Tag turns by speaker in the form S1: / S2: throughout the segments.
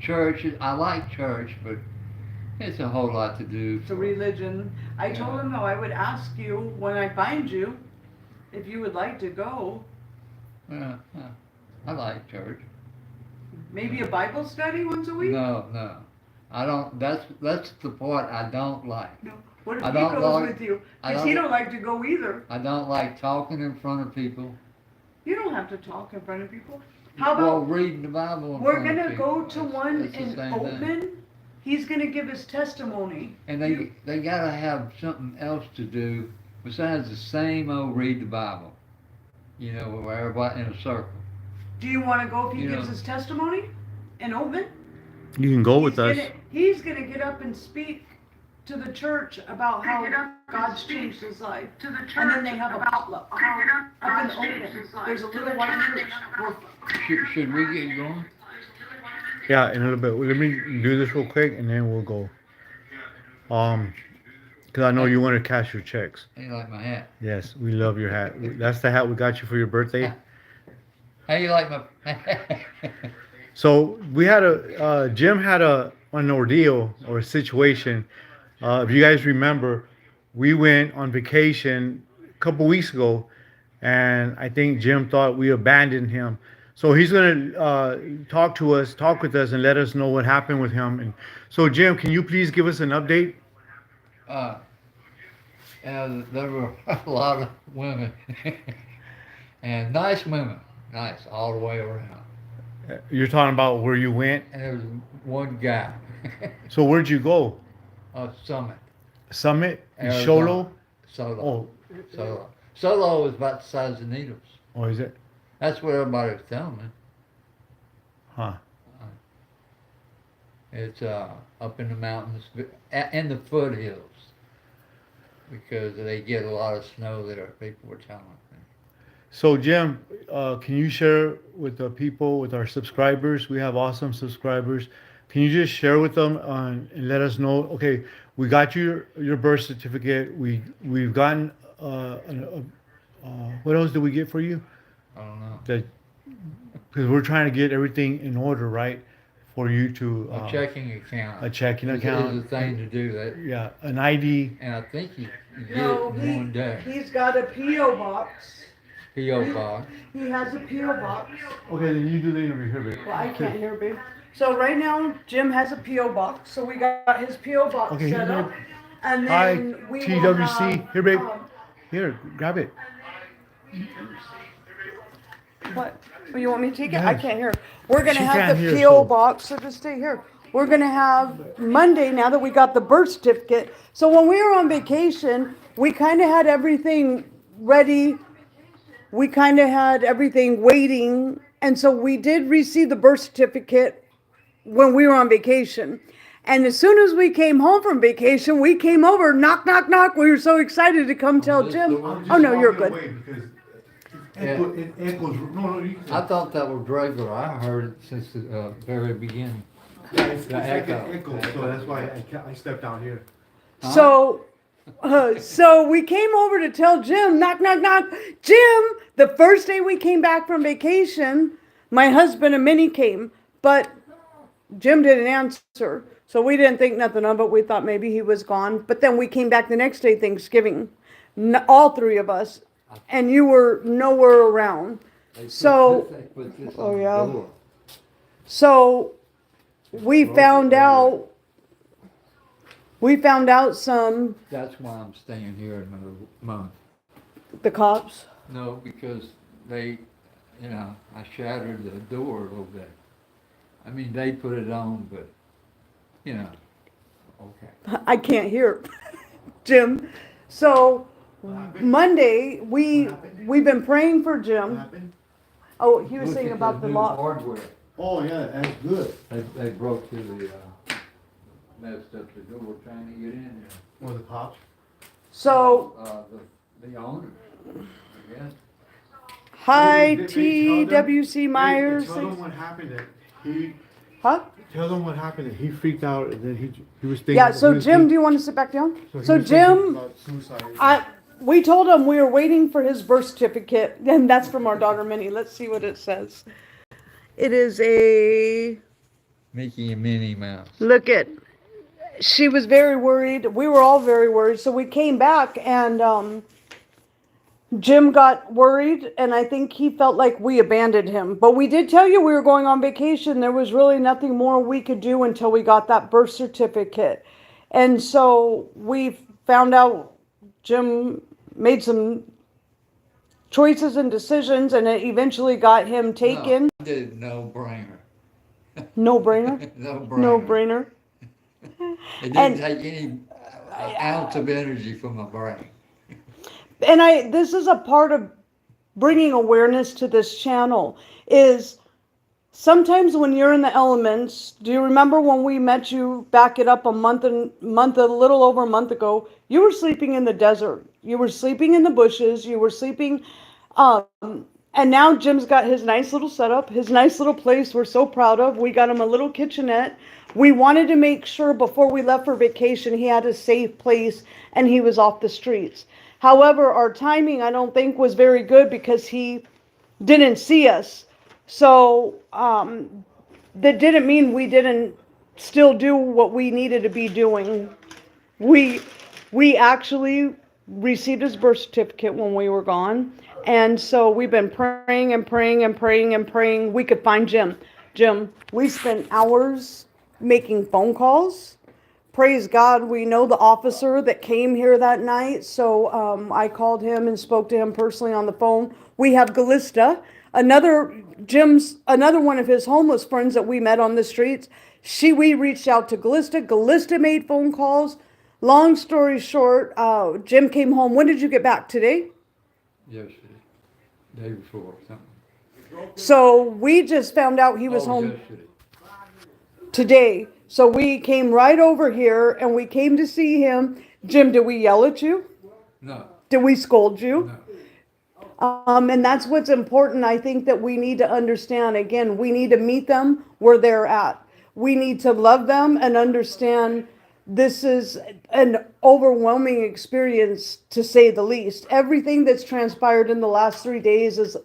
S1: church. I like church, but it's a whole lot to do.
S2: It's a religion. I told him though I would ask you when I find you if you would like to go.
S1: Yeah, I like church.
S2: Maybe a Bible study once a week?
S1: No, no. I don't. That's the part I don't like.
S2: No. What if
S1: I
S2: he
S1: don't
S2: goes
S1: like.
S2: with you?
S1: I
S2: Because he
S1: don't.
S2: don't like to go either.
S1: I don't like talking in front of people.
S2: You don't have to talk in front of people. How
S1: Well,
S2: about
S1: reading the Bible in
S2: we're
S1: front of
S2: gonna
S1: people.
S2: go to one
S1: It's the
S2: in
S1: same thing.
S2: Oatman? He's gonna give his testimony.
S1: And
S2: You-
S1: they gotta have something else to do besides the same old read the Bible. You know, where everybody in a circle.
S2: Do you want to go if he
S1: You
S2: gives
S1: know.
S2: his testimony in Oatman?
S3: You can go with us.
S2: He's gonna get up and speak to the church about how God's changed his life. And then they have a potluck. Up in Oatman, there's a little white church.
S1: Should we get going?
S3: Yeah, in a little bit. Let me do this real quick, and then we'll go. Because I know you want to cash your checks.
S1: Hey, like my hat.
S3: Yes, we love your hat. That's the hat we got you for your birthday.
S1: How you like my?
S3: So we had Jim had an ordeal or a situation. If you guys remember, we went on vacation a couple weeks ago, and I think Jim thought we abandoned him. So he's gonna talk with us, and let us know what happened with him. And so, Jim, can you please give us an update?
S1: And there were a lot of women, and nice women, nice all the way around.
S3: You're talking about where you went.
S1: And there was one guy,
S3: So where'd you go?
S1: Summit,
S3: Summit,
S1: Arizona.
S3: Sholo.
S1: Solo.
S3: Oh,
S1: Solo. Solo is about the size of needles.
S3: oh, is it?
S1: That's what everybody was telling me.
S3: Huh.
S1: It's up in the mountains, in the foothills, because they get a lot of snow there. People were telling me.
S3: So, Jim, can you share with the people, with our subscribers? We have awesome subscribers. Can you just share with them and let us know? Okay, we got your birth certificate. We've gotten what else did we get for you?
S1: I don't know.
S3: That because we're trying to get everything in order, right? For you to
S1: A checking account.
S3: a checking
S1: is
S3: account.
S1: the thing to do that.
S3: Yeah, an ID.
S1: And I think you get
S2: No,
S1: it in one day.
S2: he's got a P.O. box.
S1: P.O. box.
S2: He has a P.O. box.
S3: Okay, then you do the interview here, babe.
S2: Well, I can't hear, babe. So right now, Jim has a P.O. box. So we got his P.O. box
S3: Okay,
S2: set
S3: here,
S2: up. And
S3: Hi,
S2: then we will
S3: TWC.
S2: have,
S3: Here, babe. Here, grab it.
S2: What? Oh, you want me to take it?
S3: Yes.
S2: I can't hear. We're gonna
S3: She
S2: have
S3: can't
S2: the
S3: hear,
S2: P.O.
S3: so-
S2: box, so just stay here. We're gonna have Monday, now that we got the birth certificate. So when we were on vacation, we kinda had everything ready. We kinda had everything waiting. And so we did receive the birth certificate when we were on vacation. And as soon as we came home from vacation, we came over, knock, knock, knock. We were so excited to come tell
S1: this
S2: Jim.
S1: the one?
S2: Oh, no, you're good.
S3: It echoes. No, you
S1: I thought that was regular. I heard it since the very beginning. The echo.
S3: so that's why I stepped down here.
S2: So, so we came over to tell Jim, knock, knock, knock. Jim, the first day we came back from vacation, my husband and Minnie came, but Jim didn't answer. So we didn't think nothing of it. We thought maybe he was gone. But then we came back the next day, Thanksgiving, all three of us, and you were nowhere around.
S1: They
S2: So-
S1: put this
S2: Oh,
S1: on
S2: yeah.
S1: the door.
S2: So we found out some,
S1: That's why I'm staying here another month.
S2: the cops.
S1: No, because they, I shattered the door a little bit. I mean, they put it on, but, okay.
S2: I can't hear, Jim. So Monday, we've been praying for Jim. Oh, he was
S1: Look
S2: saying
S1: at
S2: about the
S1: new
S2: lock.
S1: hardware.
S3: Oh yeah, that's good.
S1: They broke through messed up the door trying to get in there.
S3: Or the cops.
S2: So,
S1: The owner, I guess.
S2: hi, TWC Myers.
S3: Tell them what happened that he.
S2: Huh?
S3: Tell them what happened that he freaked out and then he was thinking.
S2: Yeah, so Jim, do you want to sit back down?
S3: he
S2: So
S3: was thinking
S2: Jim,
S3: about suicide.
S2: we told him we were waiting for his birth certificate, and that's from our daughter Minnie. Let's see what it says. It is a
S1: Mickey and Minnie Mouse.
S2: Look at, she was very worried. We were all very worried. So we came back and Jim got worried and I think he felt like we abandoned him. But we did tell you we were going on vacation. There was really nothing more we could do until we got that birth certificate. And so we found out Jim made some choices and decisions and it eventually got him taken.
S1: No, I did no brainer.
S2: No brainer?
S1: No brainer.
S2: No brainer.
S1: It didn't
S2: And-
S1: take any ounce of energy from my brain.
S2: And this is a part of bringing awareness to this channel is sometimes when you're in the elements, do you remember when we met you, back it up a little over a month ago, you were sleeping in the desert, you were sleeping in the bushes, you were sleeping, and now Jim's got his nice little setup, his nice little place we're so proud of. We got him a little kitchenette. We wanted to make sure before we left for vacation he had a safe place and he was off the streets. However, our timing I don't think was very good because he didn't see us. So that didn't mean we didn't still do what we needed to be doing. We actually received his birth certificate when we were gone. And so we've been praying and praying and praying and praying we could find Jim. Jim, we spent hours making phone calls. Praise God, we know the officer that came here that night. So I called him and spoke to him personally on the phone. We have Galista, another one of his homeless friends that we met on the streets. We reached out to Galista. Galista made phone calls. Long story short, Jim came home. When did you get back? Today?
S1: Yesterday. Day before, something.
S2: So we just found out he was home
S1: Yesterday.
S2: today. So we came right over here and we came to see him. Jim, did we yell at you?
S1: No,
S2: Did we scold you?
S1: no.
S2: And that's what's important. I think that we need to understand. Again, we need to meet them where they're at. We need to love them and understand this is an overwhelming experience, to say the least. Everything that's transpired in the last 3 days is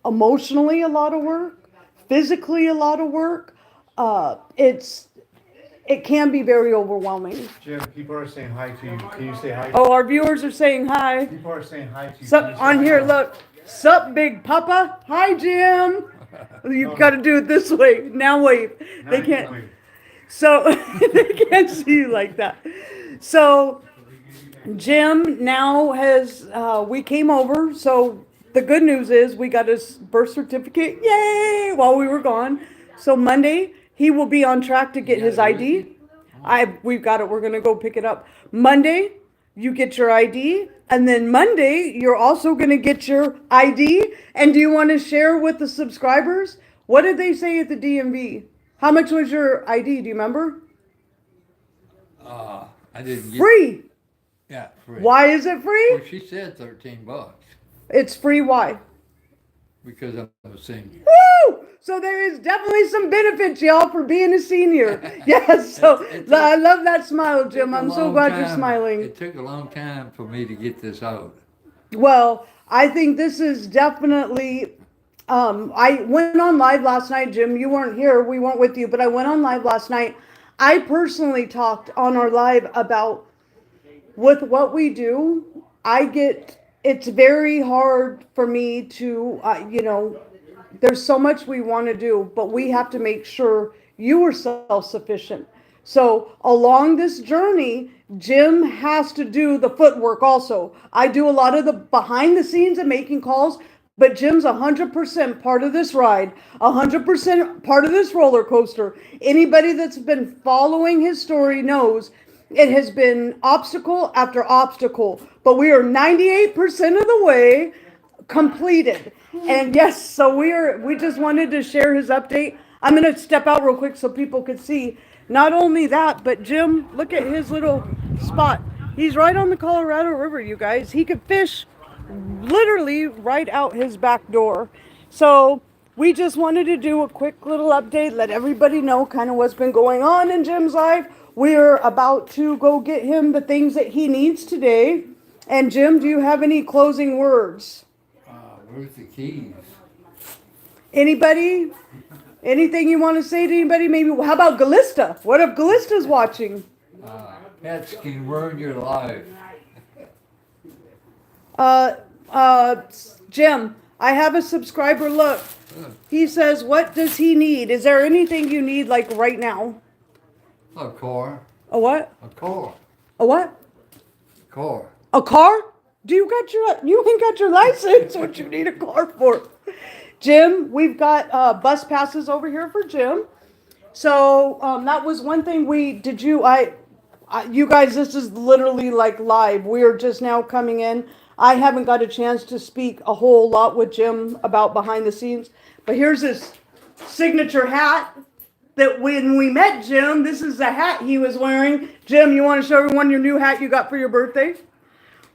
S2: emotionally a lot of work, physically a lot of work. It can be very overwhelming.
S3: Jim, people are saying hi to you. Can you say hi?
S2: Oh, our viewers are saying hi.
S3: People are saying hi to you.
S2: Sup,
S3: Can you say
S2: on
S3: hi?
S2: here, look. Sup, Big Papa. Hi, Jim. You've got to do it this way. Now wave.
S3: Now
S2: They
S3: you
S2: can't.
S3: wave.
S2: So they can't see you like that. So Jim now has. We came over. So the good news is we got his birth certificate. Yay! While we were gone. So Monday he will be on track to get his ID. We've got it. We're gonna go pick it up. Monday, you get your ID, and then Monday you're also gonna get your ID. And do you want to share with the subscribers? What did they say at the DMV? How much was your ID? Do you remember?
S1: I didn't get.
S2: Free.
S1: Yeah, free.
S2: Why is it free?
S1: Well, she said $13
S2: It's free. Why?
S1: because I'm a senior.
S2: Woo! So there is definitely some benefits, y'all, for being a senior. Yes. So I love that smile, Jim. I'm so glad you're smiling.
S1: It took a long time for me to get this out.
S2: Well, I think this is definitely. I went on live last night, Jim. You weren't here. We weren't with you, but I went on live last night. I personally talked on our live about with what we do. It's very hard for me to, there's so much we want to do, but we have to make sure you are self-sufficient. So along this journey, Jim has to do the footwork also. I do a lot of the behind the scenes and making calls, but Jim's 100% part of this ride, 100% part of this roller coaster. Anybody that's been following his story knows it has been obstacle after obstacle, but we are 98% of the way completed. And yes, so we just wanted to share his update. I'm going to step out real quick so people could see. Not only that, but Jim, look at his little spot. He's right on the Colorado River, you guys. He could fish literally right out his back door. So we just wanted to do a quick little update, let everybody know kind of what's been going on in Jim's life. We're about to go get him the things that he needs today. And Jim, do you have any closing words?
S1: Where's the keys?
S2: Anybody Anything you want to say to anybody? Maybe, how about Galista? What if Galista's watching?
S1: Pets can ruin your life.
S2: Uh, uh, Jim, I have a subscriber. Look, he says, what does he need? Is there anything you need, like, right now?
S1: A car.
S2: A what?
S1: A car.
S2: A what?
S1: Car.
S2: A car? You ain't got your license. What you need a car for? Jim, we've got bus passes over here for Jim. So that was one thing you guys, this is literally like live. We are just now coming in. I haven't got a chance to speak a whole lot with Jim about behind the scenes. But here's this signature hat that when we met Jim, this is the hat he was wearing. Jim, you want to show everyone your new hat you got for your birthday?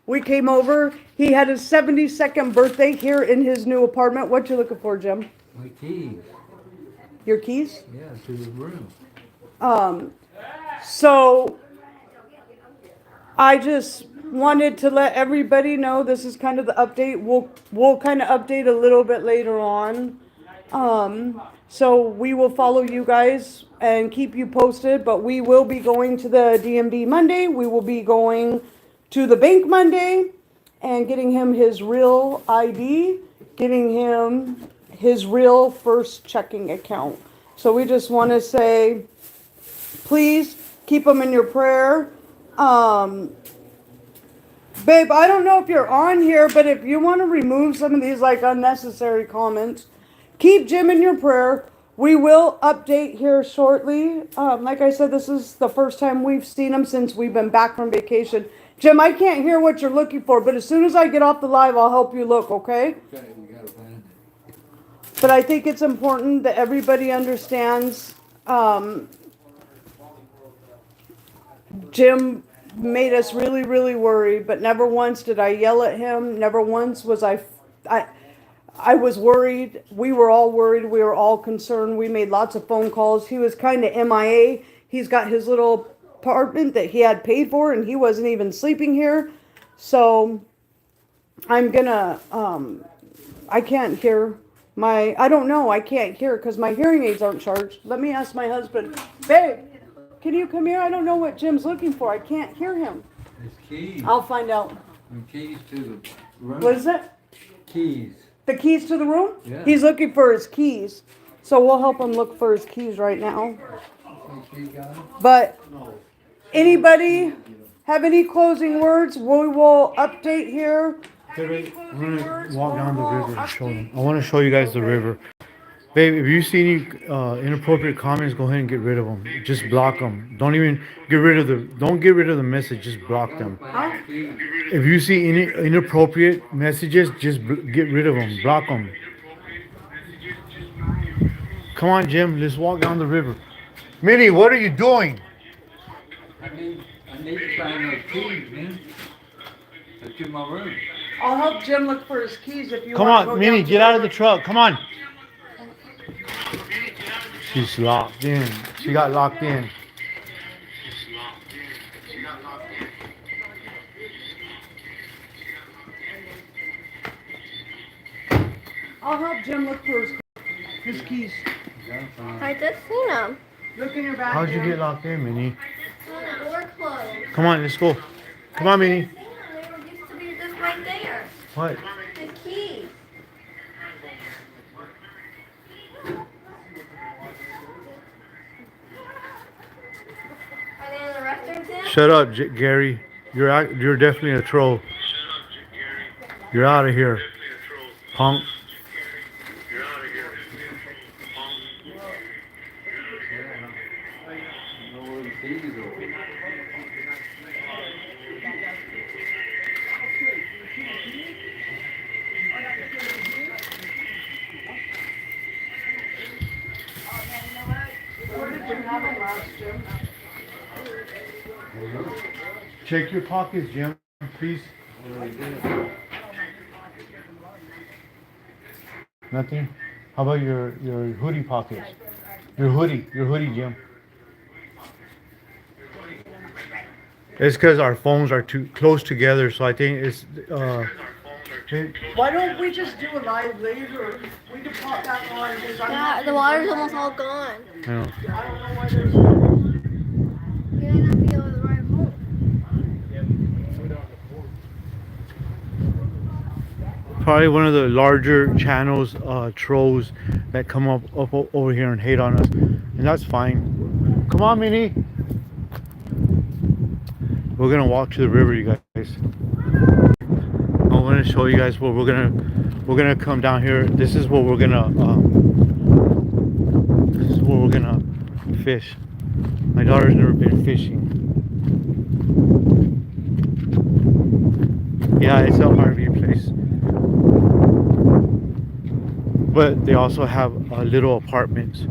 S2: We came over. He had his 72nd birthday here in his new apartment. What you looking for, Jim?
S1: My keys.
S2: Your keys?
S1: Yeah, to the room.
S2: So I just wanted to let everybody know this is kind of the update. We'll kind of update a little bit later on. So we will follow you guys and keep you posted, but we will be going to the DMV Monday. We will be going to the bank Monday and getting him his real ID, getting him his real first checking account. So we just want to say, please keep him in your prayer. Babe, I don't know if you're on here, but if you want to remove some of these like unnecessary comments, keep Jim in your prayer. We will update here shortly. Like I said, this is the first time we've seen him since we've been back from vacation. Jim, I can't hear what you're looking for, but as soon as I get off the live, I'll help you look, okay?
S1: Okay, we gotta find it.
S2: But I think it's important that everybody understands, Jim made us really, really worry, but never once did I yell at him. Never once was I was worried. We were all worried. We were all concerned. We made lots of phone calls. He was kind of MIA. He's got his little apartment that he had paid for, and he wasn't even sleeping here. So I'm gonna, I can't hear I don't know. I can't hear because my hearing aids aren't charged. Let me ask my husband. Babe, can you come here? I don't know what Jim's looking for. I can't hear him.
S1: It's keys.
S2: I'll find out.
S1: The keys to the room.
S2: What is it?
S1: Keys.
S2: The keys to the room?
S1: Yeah.
S2: He's looking for his keys. So we'll help him look for his keys right now.
S1: Okay, got it?
S2: But anybody have any closing words? We will update here.
S3: I'm gonna walk down the river and show them. I want to show you guys the river. Babe, if you see any inappropriate comments, go ahead and get rid of them. Just block them. Don't even get rid of the message. Just block them. If you see any inappropriate messages, just get rid of them. Block them. Come on, Jim. Let's walk down the river. Minnie, what are you doing?
S1: I need to find those keys, man. To my room.
S2: I'll help Jim look for his keys if you
S3: Come
S2: want to
S3: on,
S2: go
S3: Minnie,
S2: down to
S3: get out of the
S2: river.
S3: truck. Come on. She's locked in. She got locked in.
S2: I'll help Jim look for his keys.
S4: I just seen them.
S2: Look in your bag.
S3: How'd you
S2: Jim.
S3: get locked in, Minnie?
S4: When the door closed.
S3: Come on, let's go. Come on, Minnie.
S4: I seen them. They were used to be just right there.
S3: What?
S4: The keys. Are they in the restroom, Tim?
S3: Shut up, Gary. You're definitely a troll. You're out of here, punk.
S1: I know where the keys are.
S2: Where did you have them last, Jim?
S3: Check your pockets, Jim, please. Nothing? How about your hoodie pockets? Your hoodie, Jim. It's because our phones are too close together, so I think it's Okay.
S2: Why don't we just do a live later? We can pop back on because I'm
S4: Yeah,
S2: not
S4: the water's almost all gone.
S3: I know.
S2: I don't know why there's.
S4: You might not be able to drive home.
S3: Probably one of the larger channels, trolls that come up over here and hate on us, and that's fine. Come on, Minnie. We're gonna walk to the river, you guys. I'm gonna show you guys where we're gonna come down here. This is where we're gonna fish. My daughter's never been fishing. Yeah, it's a RV place. But they also have little apartments.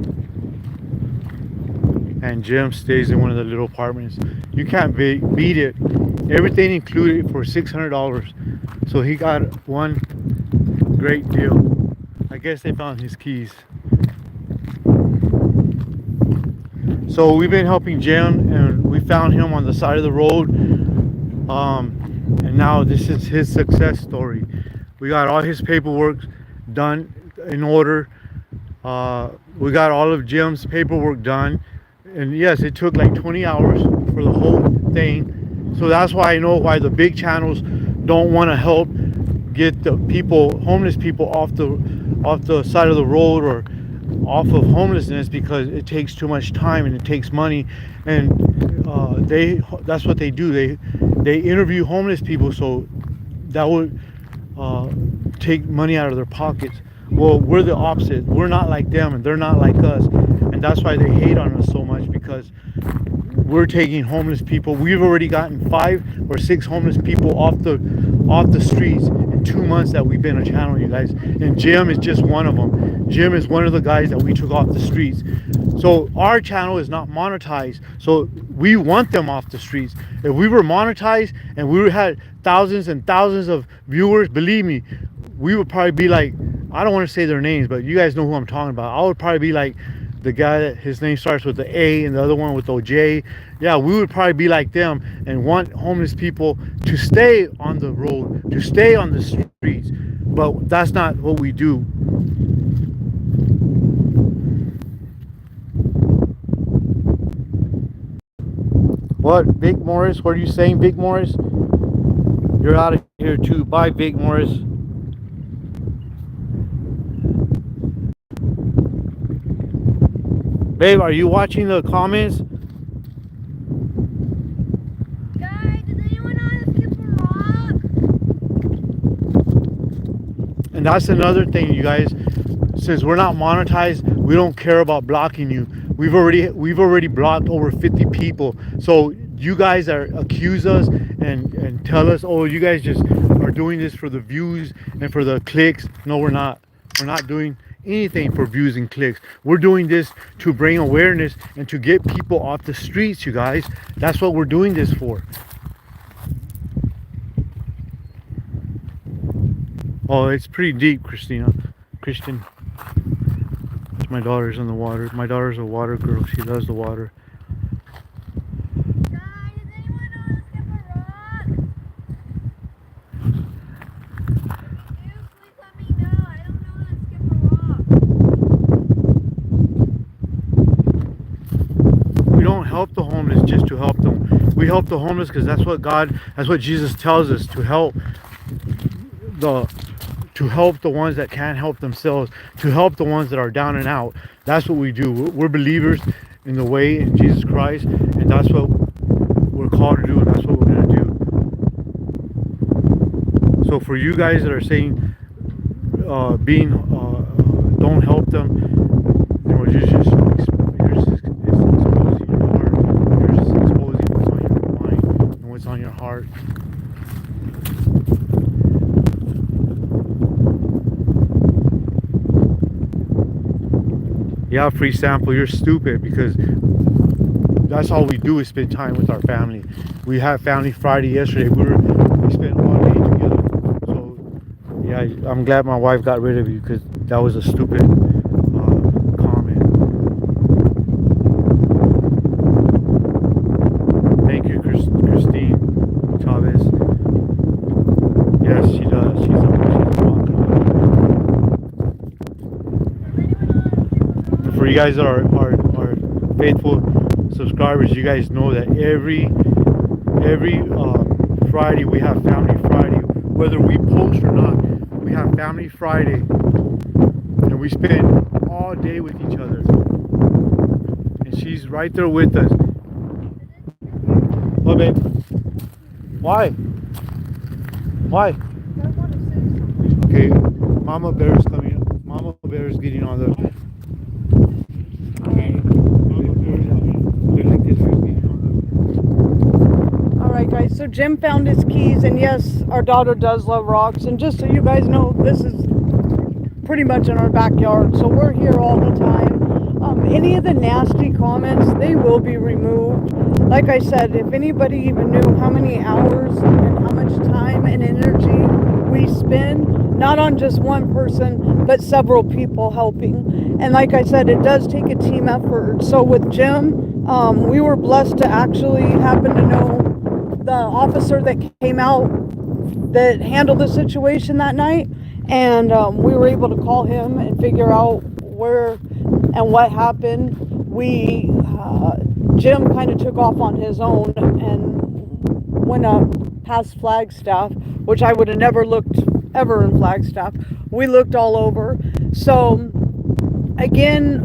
S3: And Jim stays in one of the little apartments. You can't beat it. Everything included for $600. So he got one great deal. I guess they found his keys. So we've been helping Jim, and we found him on the side of the road. And now this is his success story. We got all his paperwork done in order. We got all of Jim's paperwork done. And yes, it took like 20 hours for the whole thing. So that's why I know why the big channels don't want to help get the people, homeless people, off the side of the road or off of homelessness, because it takes too much time and it takes money. And that's what they do. They interview homeless people, so that would take money out of their pockets. Well, we're the opposite. We're not like them, and they're not like us, and that's why they hate on us so much, because we're taking homeless people. We've already gotten 5 or 6 homeless people off the streets in 2 months that we've been a channel, you guys. And Jim is just one of them. Jim is one of the guys that we took off the streets. So our channel is not monetized, so we want them off the streets. If we were monetized and we had thousands and thousands of viewers, believe me, we would probably be like, I don't want to say their names, but you guys know who I'm talking about. I would probably be like the guy that his name starts with the A and the other one with the J. Yeah, we would probably be like them and want homeless people to stay on the road, to stay on the streets. But that's not what we do. What, Vic Morris? What are you saying, Vic Morris? You're out of here too. Bye, Vic Morris. Babe, are you watching the comments?
S4: Guys, does anyone know how to skip a rock?
S3: And that's another thing, you guys. Since we're not monetized, we don't care about blocking you. We've already blocked over 50 people. So you guys are accuse us and tell us, oh, you guys just are doing this for the views and for the clicks. No, we're not. We're not doing anything for views and clicks. We're doing this to bring awareness and to get people off the streets, you guys. That's what we're doing this for. Oh, it's pretty deep, Christian. My daughter's in the water. My daughter's a water girl. She loves the water.
S4: Guys, does anyone know how to skip a rock? Dude, please let me know. I don't know how to skip a rock.
S3: We don't help the homeless just to help them. We help the homeless because that's what Jesus tells us, to help the ones that can't help themselves, to help the ones that are down and out. That's what we do. We're believers in the way in Jesus Christ, and that's what we're called to do, and that's what we're going to do. So for you guys that are saying don't help them, you know, you're just exposing your heart. You're just exposing what's on your mind and what's on your heart. Yeah, free sample, you're stupid, because that's all we do is spend time with our family. We had Family Friday yesterday. We spent all day together. So yeah, I'm glad my wife got rid of you, because that was a stupid comment. Thank you, Christine Chavez. Yes, she does. for you guys that are faithful subscribers, you guys know that every Friday we have Family Friday. Whether we post or not, we have Family Friday, and we spend all day with each other. And she's right there with us. What, babe? Why? Why? Okay, Mama Bear's coming up. Mama Bear's getting on the.
S2: All right, guys. So Jim found his keys, and yes, our daughter does love rocks. And just so you guys know, this is pretty much in our backyard, so we're here all the time. Any of the nasty comments, they will be removed. Like I said, if anybody even knew how many hours and how much time and energy we spend, not on just one person, but several people helping. And like I said, it does take a team effort. So with Jim, we were blessed to actually happen to know the officer that came out that handled the situation that night. And we were able to call him and figure out where and what happened. Jim kind of took off on his own and went up past Flagstaff, which I would have never looked ever in Flagstaff. We looked all over. So again,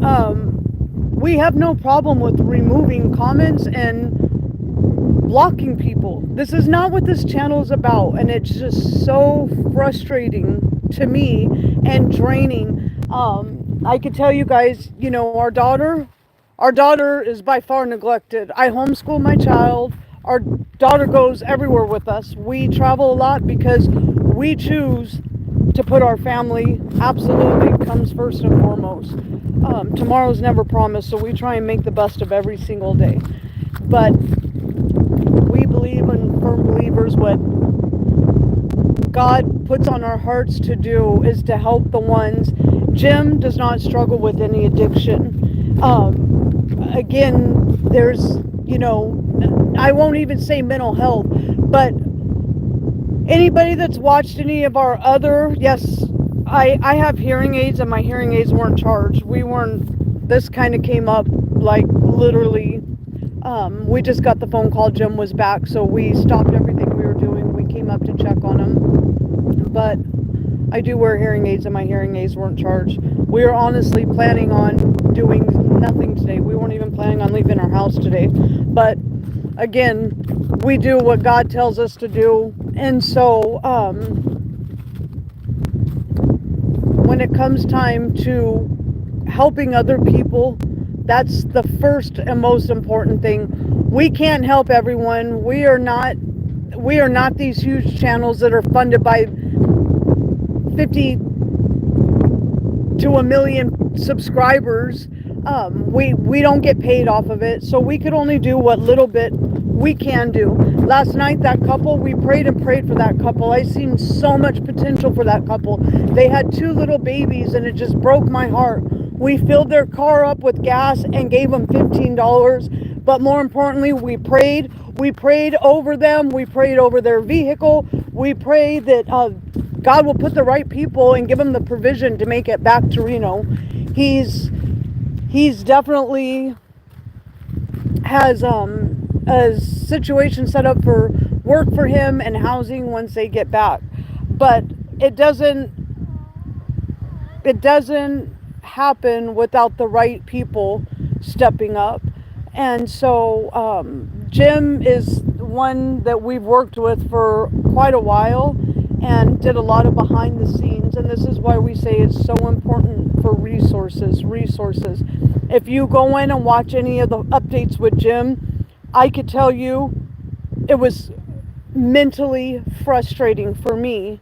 S2: we have no problem with removing comments and blocking people. This is not what this channel is about, and it's just so frustrating to me and draining. I could tell you guys, you know, our daughter is by far neglected. I homeschool my child. Our daughter goes everywhere with us. We travel a lot because we choose to put our family absolutely comes first and foremost. Tomorrow's never promised, so we try and make the best of every single day. But we believe in firm believers what God puts on our hearts to do is to help the ones. Jim does not struggle with any addiction. Again, there's, you know, I won't even say mental health, but anybody that's watched any of our other, yes, I have hearing aids, and my hearing aids weren't charged. This kind of came up like literally, we just got the phone call Jim was back, so we stopped everything we were doing. We came up to check on him. But I do wear hearing aids, and my hearing aids weren't charged. We were honestly planning on doing nothing today. We weren't even planning on leaving our house today. But again, we do what God tells us to do. And so when it comes time to helping other people, that's the first and most important thing. We can't help everyone. We are not these huge channels that are funded by 50 to 1 million subscribers. We don't get paid off of it, so we could only do what little bit we can do. Last night, that couple, we prayed and prayed for that couple. I seen so much potential for that couple. They had 2 little babies, and it just broke my heart. We filled their car up with gas and gave them $15. But more importantly, we prayed. We prayed over them. We prayed over their vehicle. We prayed that God will put the right people and give them the provision to make it back to Reno. He's definitely has a situation set up for work for him and housing once they get back. But it doesn't happen without the right people stepping up. And so Jim is one that we've worked with for quite a while and did a lot of behind the scenes, and this is why we say it's so important for resources. If you go in and watch any of the updates with Jim, I could tell you it was mentally frustrating for me,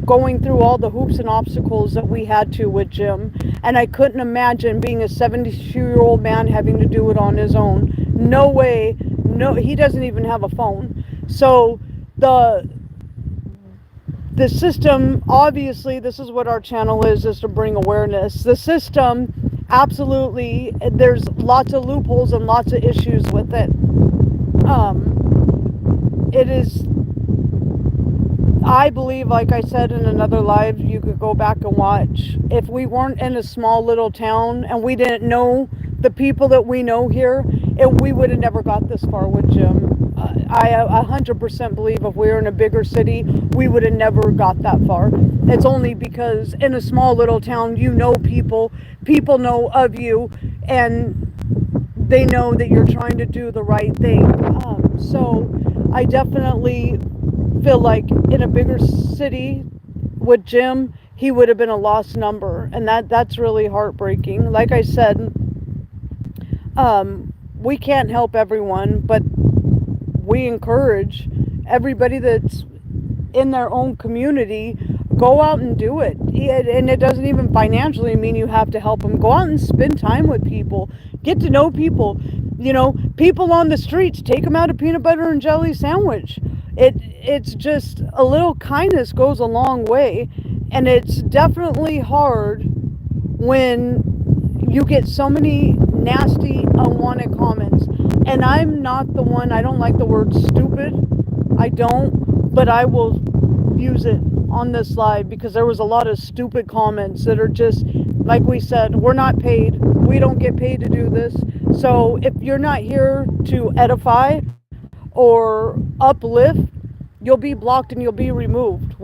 S2: going through all the hoops and obstacles that we had to with Jim. And I couldn't imagine being a 72-year-old man having to do it on his own. No way. No, he doesn't even have a phone. So the system, obviously, this is what our channel is to bring awareness. The system, absolutely, there's lots of loopholes and lots of issues with it. It is, I believe, like I said in another live, you could go back and watch. If we weren't in a small little town and we didn't know the people that we know here, we would have never got this far with Jim. I 100% believe if we were in a bigger city, we would have never got that far. It's only because in a small little town, you know people know of you, and they know that you're trying to do the right thing. So I definitely feel like in a bigger city with Jim, he would have been a lost number, and that's really heartbreaking. Like I said, we can't help everyone, but we encourage everybody that's in their own community, go out and do it. And it doesn't even financially mean you have to help them. Go out and spend time with people, get to know people. You know, people on the streets, take them out a peanut butter and jelly sandwich. It's just a little kindness goes a long way, and it's definitely hard when you get so many nasty, unwanted comments. And I'm not the one, I don't like the word stupid. I don't, but I will use it on this live because there was a lot of stupid comments that are just, like we said, we're not paid. We don't get paid to do this. So if you're not here to edify or uplift, you'll be blocked and you'll be removed.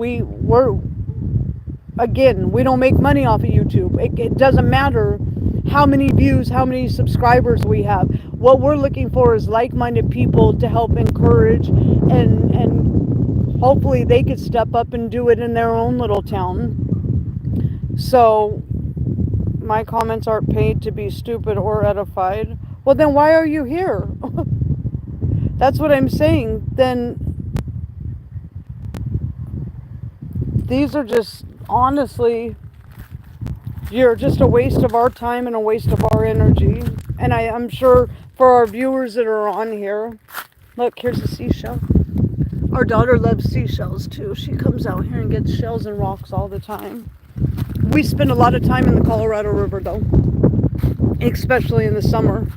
S2: Again, we don't make money off of YouTube. It doesn't matter how many views, how many subscribers we have. What we're looking for is like-minded people to help encourage, and hopefully they could step up and do it in their own little town. So my comments aren't paid to be stupid or edified. Well, then why are you here? That's what I'm saying. Then these are just, honestly, you're just a waste of our time and a waste of our energy. And I'm sure for our viewers that are on here, look, here's a seashell. Our daughter loves seashells too. She comes out here and gets shells and rocks all the time. We spend a lot of time in the Colorado River though, especially in the summer.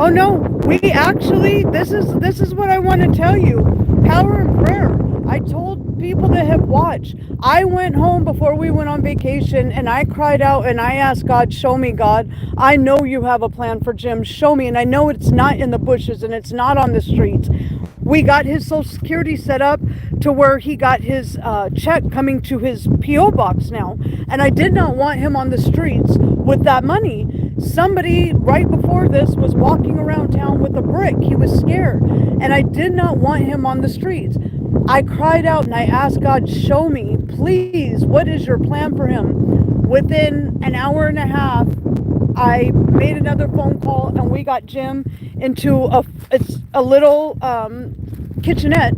S2: Oh no, we actually, this is what I want to tell you. Power and prayer. I told people that have watched, I went home before we went on vacation and I cried out and I asked God, show me, God. I know you have a plan for Jim. Show me. And I know it's not in the bushes and it's not on the streets. We got his Social Security set up to where he got his check coming to his P.O. box now. And I did not want him on the streets with that money. Somebody right before this was walking around town with a brick. He was scared. And I did not want him on the streets. I cried out and I asked God, show me, please, what is your plan for him? Within an hour and a half, I made another phone call and we got Jim into a little kitchenette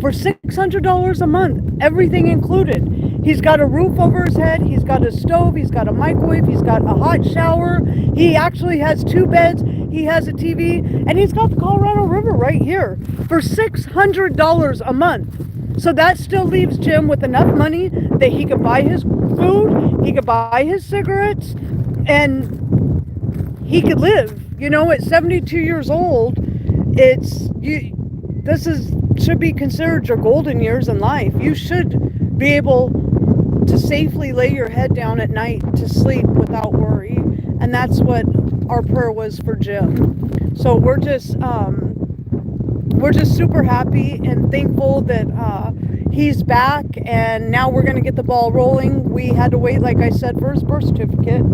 S2: for $600 a month, everything included. He's got a roof over his head, he's got a stove, he's got a microwave, he's got a hot shower, he actually has 2 beds, he has a TV, and he's got the Colorado River right here for $600 a month. So that still leaves Jim with enough money that he could buy his food, he could buy his cigarettes, and he could live. You know, at 72 years old, should be considered your golden years in life. You should be able to safely lay your head down at night to sleep without worry. And that's what our prayer was for Jim. So we're just super happy and thankful that he's back, and now we're going to get the ball rolling. We had to wait, like I said, for his birth certificate.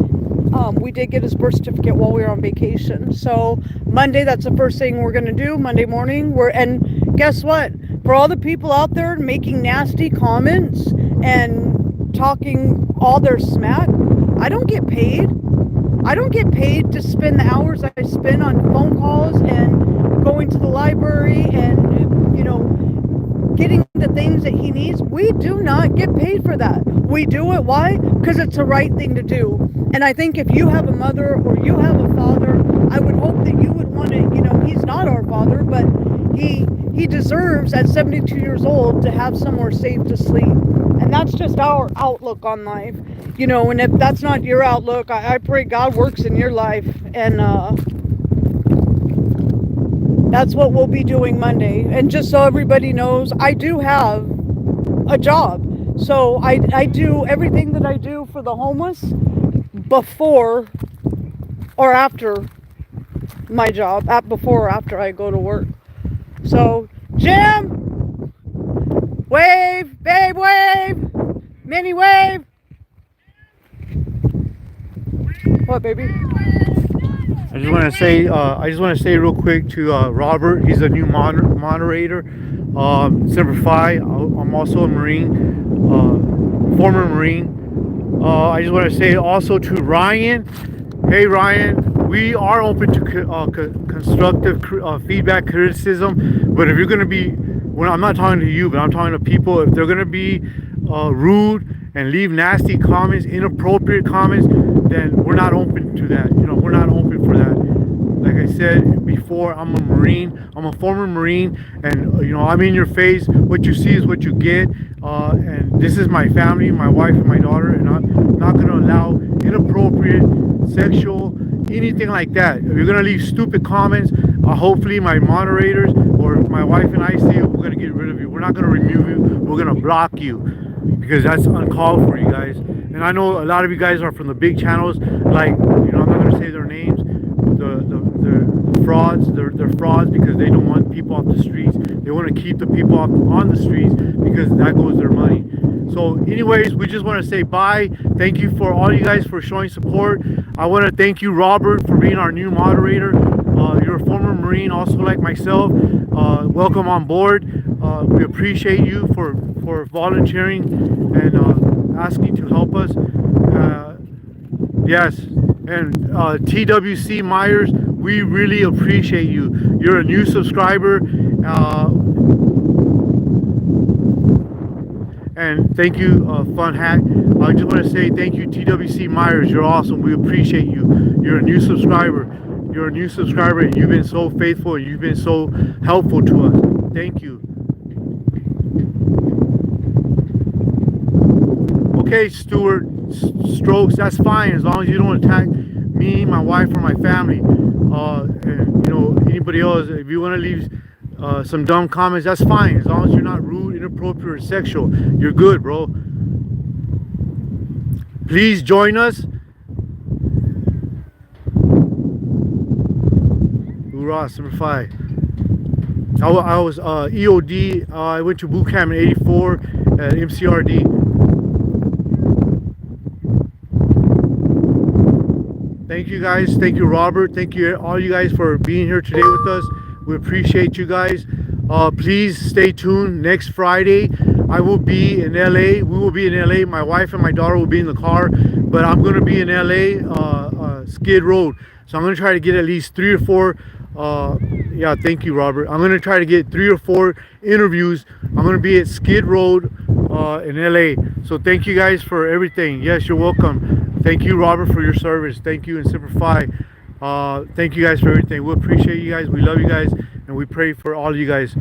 S2: We did get his birth certificate while we were on vacation. So Monday, that's the first thing we're going to do. Monday morning, and guess what? For all the people out there making nasty comments and talking all their smack, I don't get paid. I don't get paid to spend the hours I spend on phone calls and going to the library and, you know, getting the things that he needs. We do not get paid for that. We do it. Why? Because it's the right thing to do. And I think if you have a mother or you have a father, I would hope that you would want to, you know, he's not our father, but he deserves at 72 years old to have somewhere safe to sleep. And that's just our outlook on life, you know. And if that's not your outlook, I pray God works in your life. And That's what we'll be doing Monday. And just so everybody knows, I do have a job. So I do everything that I do for the homeless before or after my job, before or after I go to work. So, Jim, wave, babe, wave, Minnie, wave. What, baby?
S3: I just want to say real quick to Robert. He's a new moderator. Semper Fi. I'm also a Marine, former Marine. I just want to say also to Ryan. Hey Ryan, we are open to constructive feedback, criticism. But if you're going to be, well, I'm not talking to you, but I'm talking to people. If they're going to be rude and leave nasty comments, inappropriate comments, then we're not open to that. You know, we're not open for that. Like I said before, I'm a Marine. I'm a former Marine, and you know, I'm in your face. What you see is what you get. And this is my family, my wife and my daughter, and I'm not going to allow inappropriate, sexual, anything like that. If you're going to leave stupid comments, hopefully my moderators or my wife and I see it, we're going to get rid of you. We're not going to remove you. We're going to block you, because that's uncalled for, you guys. And I know a lot of you guys are from the big channels, like, you know, I'm not going to say their names. The frauds, they're frauds because they don't want people off the streets. They want to keep the people on the streets because that goes their money. So anyways, we just want to say bye. Thank you for all you guys for showing support. I want to thank you, Robert, for being our new moderator. You're a former Marine, also like myself. Welcome on board. We appreciate you for volunteering and asking to help us. Yes, and TWC Myers, we really appreciate you. You're a new subscriber. And thank you, Fun Hack. I just want to say thank you, TWC Myers. You're awesome. We appreciate you. You're a new subscriber. You're a new subscriber, and you've been so faithful, and you've been so helpful to us. Thank you. Okay, Stuart Strokes, that's fine as long as you don't attack me, my wife, or my family. And you know, anybody else. If you want to leave some dumb comments, that's fine as long as you're not rude, inappropriate, or sexual. You're good, bro. Please join us. Hoorah, Semper Fi. I was EOD. I went to boot camp in '84 at MCRD. Thank you guys. Thank you, Robert. Thank you all you guys for being here today with us. We appreciate you guys. Please stay tuned. Next Friday, I will be in LA. We will be in LA. My wife and my daughter will be in the car, but I'm going to be in LA, Skid Road. So I'm going to try to get at least 3 or 4. Yeah, thank you, Robert. I'm going to try to get 3 or 4 interviews. I'm going to be at Skid Road in LA. So thank you guys for everything. Yes, you're welcome. Thank you, Robert, for your service. Thank you, and Semper Fi. Thank you guys for everything. We appreciate you guys. We love you guys, and we pray for all you guys.